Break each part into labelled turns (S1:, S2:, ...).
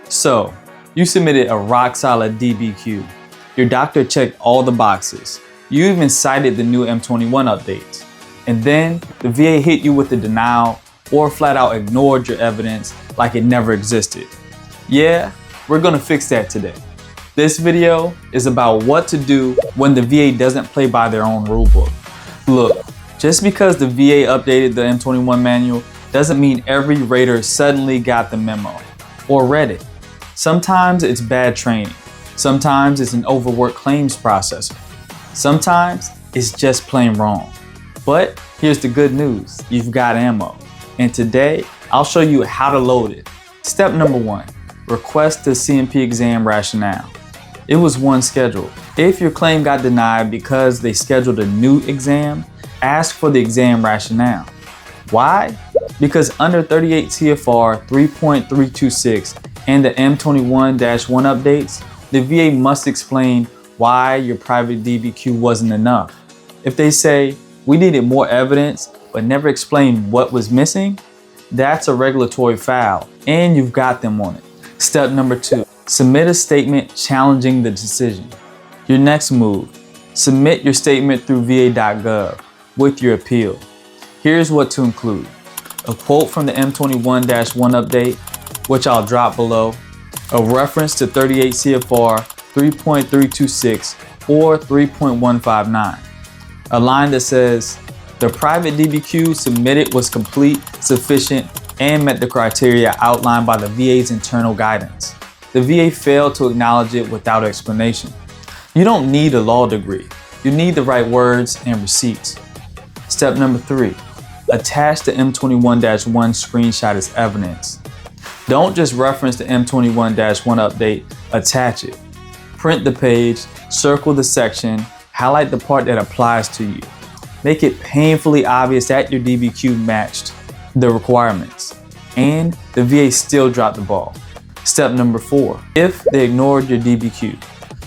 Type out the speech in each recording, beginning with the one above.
S1: So, you submitted a rock-solid DBQ. Your doctor checked all the boxes. You even cited the new M21 updates. And then the VA hit you with a denial or flat out ignored your evidence like it never existed. Yeah, we're gonna fix that today. This video is about what to do when the VA doesn't play by their own rulebook. Look, just because the VA updated the M21 manual doesn't mean every rater suddenly got the memo or read it. Sometimes it's bad training. Sometimes it's an overworked claims processor. Sometimes it's just plain wrong. But here's the good news, you've got ammo. And today, I'll show you how to load it. Step number 1, request the C&P exam rationale. It was one scheduled. If your claim got denied because they scheduled a new exam, ask for the exam rationale. Why? Because under 38 CFR 3.326 and the M21-1 updates, the VA must explain why your private DBQ wasn't enough. If they say, we needed more evidence, but never explained what was missing, that's a regulatory foul, and you've got them on it. Step number 2, submit a statement challenging the decision. Your next move, submit your statement through va.gov with your appeal. Here's what to include. A quote from the M21-1 update, which I'll drop below, a reference to 38 CFR 3.326 or 3.159, a line that says, the private DBQ submitted was complete, sufficient, and met the criteria outlined by the VA's internal guidance. The VA failed to acknowledge it without explanation. You don't need a law degree. You need the right words and receipts. Step number 3, attach the M21-1 screenshot as evidence. Don't just reference the M21-1 update, attach it. Print the page, circle the section, highlight the part that applies to you. Make it painfully obvious that your DBQ matched the requirements, and the VA still dropped the ball. Step number 4, if they ignored your DBQ,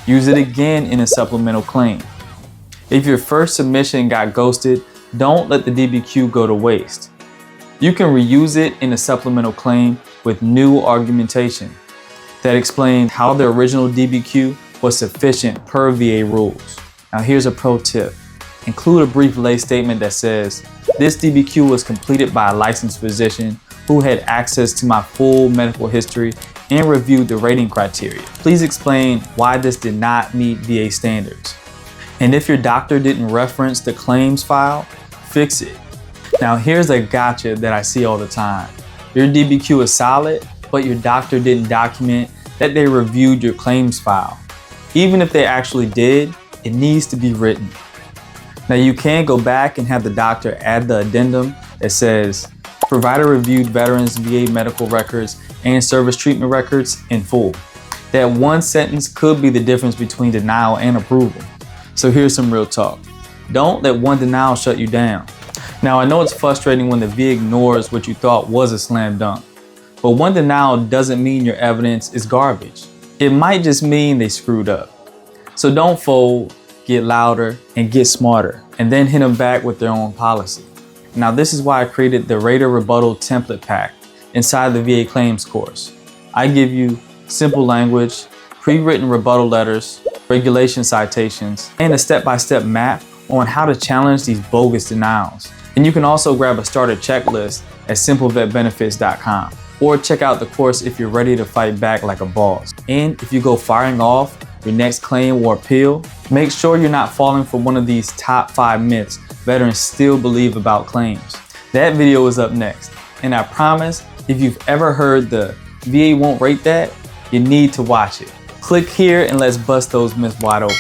S1: use it again in a supplemental claim. If your first submission got ghosted, don't let the DBQ go to waste. You can reuse it in a supplemental claim with new argumentation that explains how the original DBQ was sufficient per VA rules. Now here's a pro tip. Include a brief lay statement that says, this DBQ was completed by a licensed physician who had access to my full medical history and reviewed the rating criteria. Please explain why this did not meet VA standards. And if your doctor didn't reference the claims file, fix it. Now here's a gotcha that I see all the time. Your DBQ is solid, but your doctor didn't document that they reviewed your claims file. Even if they actually did, it needs to be written. Now you can go back and have the doctor add the addendum that says, provider reviewed veterans VA medical records and service treatment records in full. That one sentence could be the difference between denial and approval. So here's some real talk. Don't let one denial shut you down. Now I know it's frustrating when the VA ignores what you thought was a slam dunk, but one denial doesn't mean your evidence is garbage. It might just mean they screwed up. So don't fold, get louder, and get smarter, and then hit them back with their own policy. Now this is why I created the Rater Rebuttal Template Pack inside the VA Claims course. I give you simple language, pre-written rebuttal letters, regulation citations, and a step-by-step map on how to challenge these bogus denials. And you can also grab a starter checklist at simplevetbenefits.com, or check out the course if you're ready to fight back like a boss. And if you go firing off your next claim or appeal, make sure you're not falling for one of these top 5 myths veterans still believe about claims. That video is up next, and I promise if you've ever heard the VA won't rate that, you need to watch it. Click here and let's bust those myths wide open.